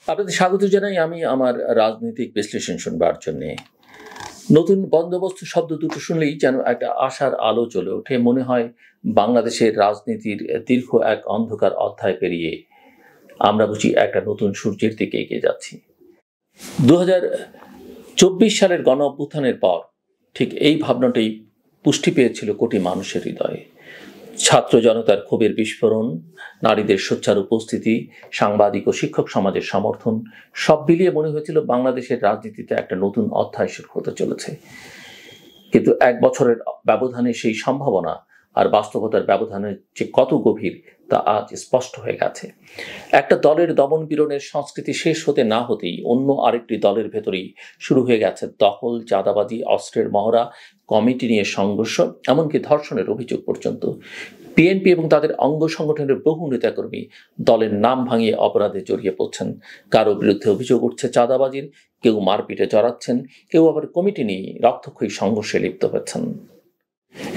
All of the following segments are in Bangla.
আপনাদের স্বাগত জানাই আমি আমার রাজনৈতিক বিশ্লেষণ শুনবার জন্যে। নতুন বন্দোবস্ত শব্দ দুটো শুনলেই যেন একটা আশার আলো জ্বলে ওঠে। মনে হয় বাংলাদেশের রাজনীতির দীর্ঘ এক অন্ধকার অধ্যায় পেরিয়ে আমরা বুঝি একটা নতুন সূর্যের দিকে এগিয়ে যাচ্ছি। 2024 সালের গণ অভ্যুত্থানের পর ঠিক এই ভাবনাটাই পুষ্টি পেয়েছিল কোটি মানুষের হৃদয়ে। ছাত্র জনতার ক্ষোভের বিস্ফোরণ, নারীদের সোচ্চার উপস্থিতি, সাংবাদিক ও শিক্ষক সমাজের সমর্থন সব মিলিয়ে মনে হয়েছিল বাংলাদেশের রাজনীতিতে একটা নতুন অধ্যায় শুরু হতে চলেছে। কিন্তু এক বছরের ব্যবধানে সেই সম্ভাবনা আর বাস্তবতার ব্যবধানের যে কত গভীর তা আজ স্পষ্ট হয়ে গেছে। একটা দলের দমন পীড়নের সংস্কৃতি শেষ হতে না হতেই অন্য আরেকটি দলের ভেতরেই শুরু হয়ে গেছে দখল, চাঁদাবাজি, অস্ত্রের মহড়া, কমিটি নিয়ে সংঘর্ষ, এমনকি ধর্ষণের অভিযোগ পর্যন্ত। বিএনপি এবং তাদের অঙ্গ সংগঠনের বহু নেতাকর্মী দলের নাম ভাঙিয়ে অপরাধে জড়িয়ে পড়ছেন। কারো বিরুদ্ধে অভিযোগ উঠছে চাঁদাবাজির, কেউ মারপিটে জড়াচ্ছেন, কেউ আবার কমিটি নিয়ে রক্তক্ষয়ী সংঘর্ষে লিপ্ত হচ্ছেন।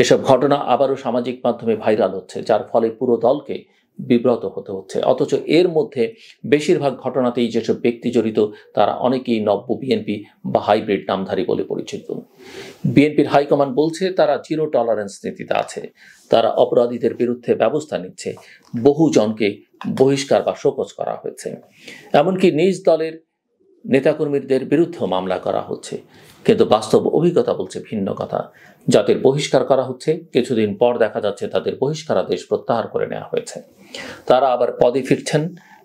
এসব ঘটনা আবারও সামাজিক মাধ্যমে ভাইরাল হচ্ছে, যার ফলে পুরো দলকে বিব্রত হতে হচ্ছে। অথচ এর মধ্যে বেশিরভাগ ঘটনাতেই যেসব ব্যক্তি জড়িত তারা অনেকেই নব্য বিএনপি বা হাইব্রিড নামধারী বলে পরিচিত। বিএনপির হাইকমান্ড বলছে তারা জিরো টলারেন্স নীতিতে আছে, তারা অপরাধীদের বিরুদ্ধে ব্যবস্থা নিচ্ছে, বহু জনকে বহিষ্কার বা শোকজ করা হয়েছে, এমনকি নিজ দলের নেতাকর্মীদের বিরুদ্ধেও মামলা করা হচ্ছে। কিন্তু বাস্তব অভিজ্ঞতা বলছে ভিন্ন কথা। যাদের বহিষ্কার করা হচ্ছে, কিছুদিন পর দেখা যাচ্ছে তাদের বহিষ্কারাদেশ প্রত্যাহার করে নেওয়া হয়েছে। তারা আবার পদে ফিরছেন,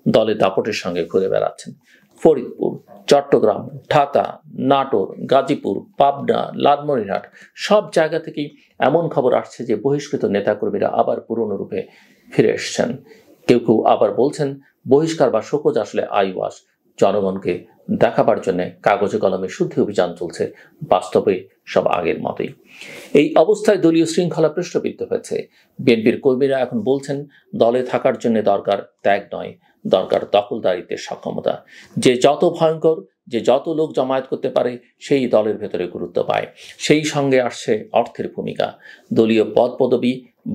দলে দাপটের সঙ্গে ঘুরে বেড়াচ্ছেন। ফরিদপুর, চট্টগ্রাম, ঢাকা, নাটোর, গাজীপুর, পাবনা, লালমনিরহাট সব জায়গা থেকেই এমন খবর আসছে যে বহিষ্কৃত নেতাকর্মীরা আবার পুরনো রূপে ফিরে এসছেন। কেউ কেউ আবার বলছেন বহিষ্কার বা শোকজ আসলে আইওয়াশ, জনগণকে দেখাবার জন্য কাগজে কলমে শুদ্ধি অভিযান চলছে, বাস্তবে সব আগের মতোই। এই অবস্থায় দলীয় শৃঙ্খলা প্রশ্নবিদ্ধ হয়েছে। বিএনপির কর্মীরা এখন বলছেন দলে থাকার জন্য দরকার ত্যাগ নয়, দরকার দখলদারিত্বের সক্ষমতা। যে যত ভয়ঙ্কর, যে যত লোক জমায়েত করতে পারে সেই দলের ভেতরে গুরুত্ব পায়। সেই সঙ্গে আসছে অর্থের ভূমিকা, দলীয় পদ পদবি,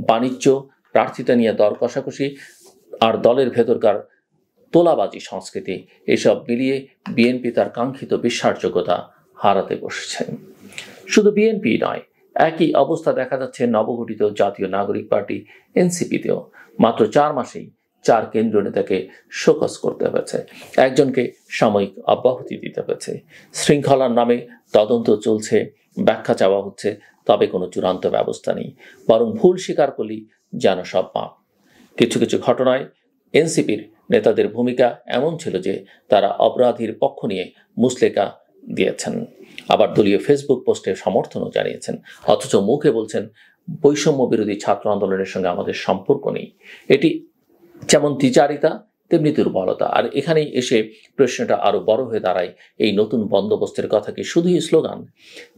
বাণিজ্য, প্রার্থিতা নিয়ে দর কষাকষি আর দলের ভেতরকার তোলাবাজি সংস্কৃতি, এসব মিলিয়ে বিএনপি তার কাঙ্ক্ষিত বিশ্বাসযোগ্যতা হারাতে বসেছে। শুধু বিএনপি নয়, একই অবস্থা দেখা যাচ্ছে নবগঠিত জাতীয় নাগরিক পার্টি এনসিপিতেও। মাত্র 4 মাসেই 4 কেন্দ্রীয় নেতাকে শোকজ করতে হয়েছে, একজনকে সাময়িক অব্যাহতি দিতে হয়েছে। শৃঙ্খলার নামে তদন্ত চলছে, ব্যাখ্যা চাওয়া হচ্ছে, তবে কোনো চূড়ান্ত ব্যবস্থা নেই। বরং ভুল স্বীকার করলেই যেন সব মাপ। কিছু কিছু ঘটনায় এনসিপির নেতাদের ভূমিকা এমন ছিল যে তারা অপরাধীর পক্ষ নিয়ে মুচলেকা দিয়েছেন, আবার দলীয় ফেসবুক পোস্টে সমর্থনও জানিয়েছেন। অথচ মুখে বলছেন বৈষম্য বিরোধী ছাত্র আন্দোলনের সঙ্গে আমাদের সম্পর্ক নেই। এটি যেমন দ্বিচারিতা তেমনি দুর্বলতা। আর এখানেই এসে প্রশ্নটা আরো বড় হয়ে দাঁড়ায়, এই নতুন বন্দোবস্তের কথা কি শুধুই স্লোগান?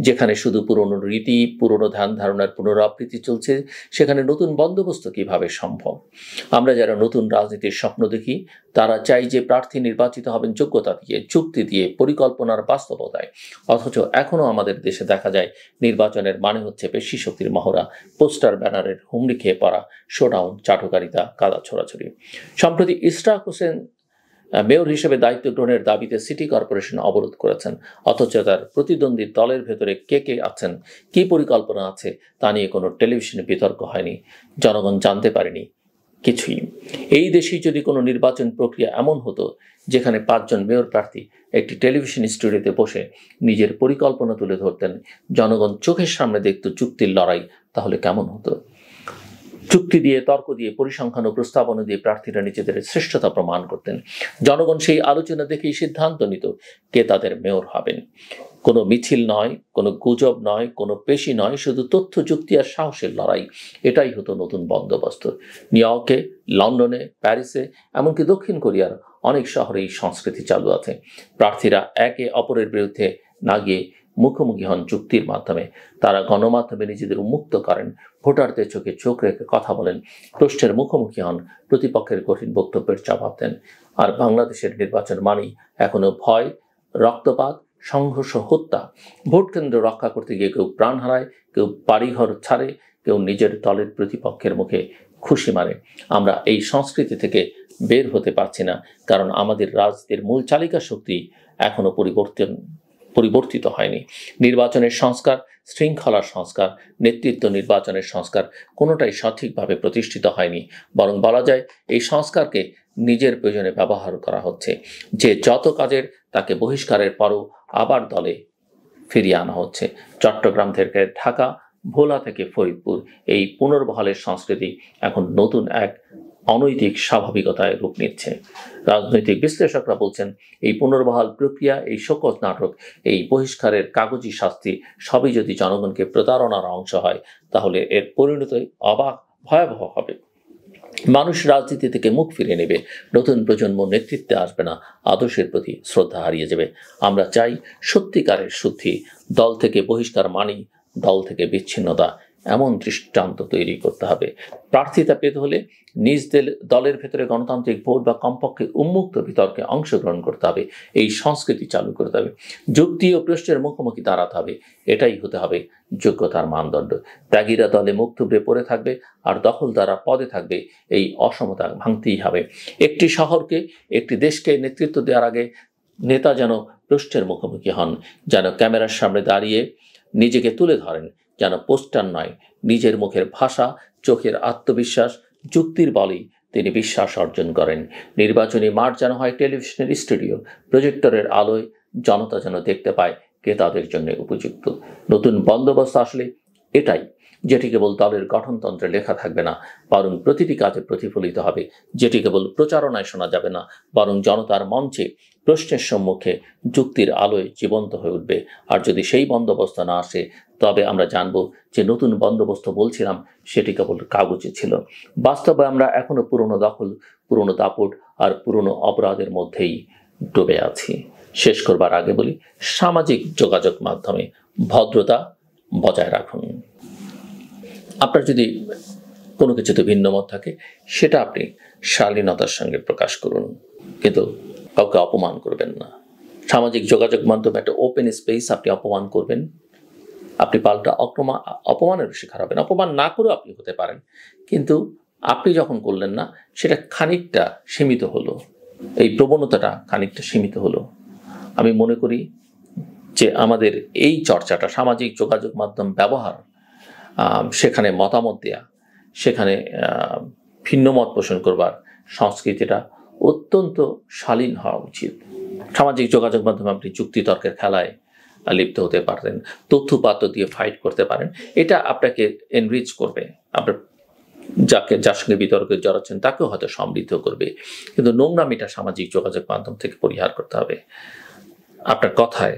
যেখানে শুধু পুরনো রীতি, পুরনো ধ্যান ধারণার পুনরাবৃত্তি চলছে, সেখানে নতুন বন্দোবস্ত কিভাবে সম্ভব? আমরা যারা নতুন রাজনীতির স্বপ্ন দেখি তারা চাই যে প্রার্থী নির্বাচিত হবেন যোগ্যতা দিয়ে, চুক্তি দিয়ে, পরিকল্পনার বাস্তবতায়। অথচ এখনো আমাদের দেশে দেখা যায় নির্বাচনের মানে হচ্ছে পেশি শক্তির মহড়া, পোস্টার ব্যানারের হুমড়ি খেয়ে পড়া, শোডাউন, চাটুকারিতা, কাদা ছোড়াছড়ি। সম্প্রতি ইশরাক হোসেন মেয়র হিসেবে দায়িত্ব গ্রহণের দাবিতে সিটি কর্পোরেশন অবরোধ করেছেন। অথচ তার প্রতিদ্বন্দ্বী দলের ভেতরে কে কে আছেন, কি পরিকল্পনা আছে তা নিয়ে কোনো টেলিভিশনে বিতর্ক হয়নি, জনগণ জানতে পারেনি কিছুই। এই দেশেই যদি কোনো নির্বাচন প্রক্রিয়া এমন হতো যেখানে 5 জন মেয়র প্রার্থী একটি টেলিভিশন স্টুডিওতে বসে নিজের পরিকল্পনা তুলে ধরতেন, জনগণ চোখের সামনে দেখত চুক্তির লড়াই, তাহলে কেমন হতো? চুক্তি দিয়ে, তর্ক দিয়ে, পরিসংখ্যান ও প্রস্তাবনা দিয়ে প্রার্থীরা নিজেদের শ্রেষ্ঠতা প্রমাণ করতেন। জনগণ সেই আলোচনা দেখেই সিদ্ধান্ত নিত কে তাদের মেয়র হবেন। কোনো মিছিল নয়, কোনো গুজব নয়, কোনো পেশি নয়, শুধু তথ্য, যুক্তি আর সাহসের লড়াই। এটাই হতো নতুন বন্দোবস্ত। নিউ ইয়র্কে, লন্ডনে, প্যারিসে, এমনকি দক্ষিণ কোরিয়ার অনেক শহরে এই সংস্কৃতি চালু আছে। প্রার্থীরা একে অপরের বিরুদ্ধে না গিয়ে মুখোমুখি হন চুক্তির মাধ্যমে। তারা গণমাধ্যমে নিজেদের উন্মুক্ত করেন, ভোটারদের চোখে চোখ রেখে কথা বলেন, প্রশ্নের মুখোমুখি হন, প্রতিপক্ষের কঠিন বক্তব্যের জবাব দেন। আর বাংলাদেশের নির্বাচন মানেই এখনো ভয়, রক্তপাত, সংঘর্ষ, হত্যা। ভোট কেন্দ্র রক্ষা করতে গিয়ে কেউ প্রাণ হারায়, কেউ বাড়িঘর ছাড়ে, কেউ নিজের দলের প্রতিপক্ষের মুখে খুশি মারে। আমরা এই সংস্কৃতি থেকে বের হতে পারছি না, কারণ আমাদের রাজনীতির মূল চালিকা শক্তি এখনো পরিবর্তিত হয়নি। নির্বাচনের সংস্কার, শৃঙ্খলার সংস্কার, নেতৃত্ব নির্বাচনের সংস্কার কোনোটাই সঠিকভাবে প্রতিষ্ঠিত হয়নি, বরং বলা যায় এই সংস্কারকে নিজের প্রয়োজনে ব্যবহার করা হচ্ছে। যে যত কাজের তাকে বহিষ্কারের পরও আবার দলে ফিরিয়ে আনা হচ্ছে। চট্টগ্রাম থেকে ঢাকা, ভোলা থেকে ফরিদপুর, এই পুনর্বহালের সংস্কৃতি এখন নতুন এক অনৈতিক স্বাভাবিকতায় রূপ নিচ্ছে। রাজনৈতিক বিশ্লেষকরা বলছেন, এই পুনর্বহাল প্রক্রিয়া, এই শোকজ নাটক, এই বহিষ্কারের কাগজি শাস্তি সবই যদি জনগণকে প্রতারণার অংশ হয়, তাহলে এর পরিণতি ভয়াবহ হবে। মানুষ রাজনীতি থেকে মুখ ফিরিয়ে নেবে, নতুন প্রজন্ম নেতৃত্বে আসবে না, আদর্শের প্রতি শ্রদ্ধা হারিয়ে যাবে। আমরা চাই সত্যিকারের শুদ্ধি, দল থেকে বহিষ্কার মানি দল থেকে বিচ্ছিন্নতা, এমন দৃষ্টান্ত তৈরি করতে হবে। প্রার্থিতা পেতে হলে নিজ দলের ভেতরে গণতান্ত্রিক ভোট বা কমপক্ষে উন্মুক্ত বিতর্কে অংশগ্রহণ করতে হবে। এই সংস্কৃতি চালু করতে হবে। যুক্তি ও প্রশ্নের মুখোমুখি দাঁড়াতে হবে। এটাই হতে হবে যোগ্যতার মানদণ্ড। ত্যাগীরা দলে মুখ থুবড়ে পড়ে থাকবে আর দখলদাররা পদে থাকবে। এই অসমতা ভাঙতেই হবে। একটি শহরকে, একটি দেশকে নেতৃত্ব দেওয়ার আগে নেতা যেন প্রশ্নের মুখোমুখি হন, যেন ক্যামেরার সামনে দাঁড়িয়ে নিজেকে তুলে ধরেন, যেন পোস্টার নয়, নিজের মুখের ভাষা, চোখের আত্মবিশ্বাস, যুক্তির বলেই তিনি বিশ্বাস অর্জন করেন। নির্বাচনী মাঠ যেন হয় টেলিভিশনের স্টুডিও, প্রজেক্টরের আলোয় জনতা যেন দেখতে পায় কে তাদের জন্য উপযুক্ত। নতুন বন্দোবস্ত আসলে এটাই, যেটি কেবল দলের গঠনতন্ত্রে লেখা থাকবে না, বরং প্রতিটি কাজে প্রতিফলিত হবে। যেটি কেবল প্রচারণায় শোনা যাবে না, বরং জনতার মঞ্চে, প্রশ্নের সম্মুখে, যুক্তির আলোয় জীবন্ত হয়ে উঠবে। আর যদি সেই বন্দোবস্ত না আসে, তবে আমরা জানব যে নতুন বন্দোবস্ত বলছিলাম সেটি কেবল কাগজে ছিল। বাস্তবে আমরা এখনো পুরনো দখল, পুরনো দাপট আর পুরনো অপরাধের মধ্যেই ডুবে আছি। শেষ করবার আগে বলি, সামাজিক যোগাযোগ মাধ্যমে ভদ্রতা বজায় রাখুন। আপনার যদি কোনো কিছুতে ভিন্ন মত থাকে, সেটা আপনি শালীনতার সঙ্গে প্রকাশ করুন, কিন্তু কাউকে অপমান করবেন না। সামাজিক যোগাযোগ মাধ্যমে একটা ওপেন স্পেস, আপনি অপমান করবেন, আপনি পাল্টা অপমানের শিকার হবেন। অপমান না করেও আপনি হতে পারেন, কিন্তু আপনি যখন করলেন না, সেটা খানিকটা সীমিত হলো, এই প্রবণতাটা খানিকটা সীমিত হলো। আমি মনে করি যে আমাদের এই চর্চাটা, সামাজিক যোগাযোগ মাধ্যম ব্যবহার, সেখানে মতামত দেয়া, সেখানে ভিন্ন মত পোষণ করবার সংস্কৃতিটা অত্যন্ত শালীন হওয়া উচিত। সামাজিক যোগাযোগ মাধ্যমে আপনি যুক্তিতর্কের খেলায় লিপ্ত হতে পারেন, তথ্যপাত্র দিয়ে ফাইট করতে পারেন, এটা আপনাকে এনরিচ করবে, আপনার যার সঙ্গে বিতর্কে জড়াচ্ছেন তাকেও হয়তো সমৃদ্ধ করবে, কিন্তু নোংরামিটা সামাজিক যোগাযোগ মাধ্যম থেকে পরিহার করতে হবে। আপনার কথায়,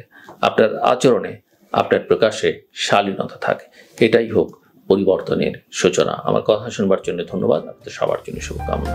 আপনার আচরণে, আপনার প্রকাশে শালীনতা থাকে, এটাই হোক পরিবর্তনের সূচনা। আমার কথা শুনবার জন্য ধন্যবাদ। আপনাদের সবার জন্য শুভকামনা।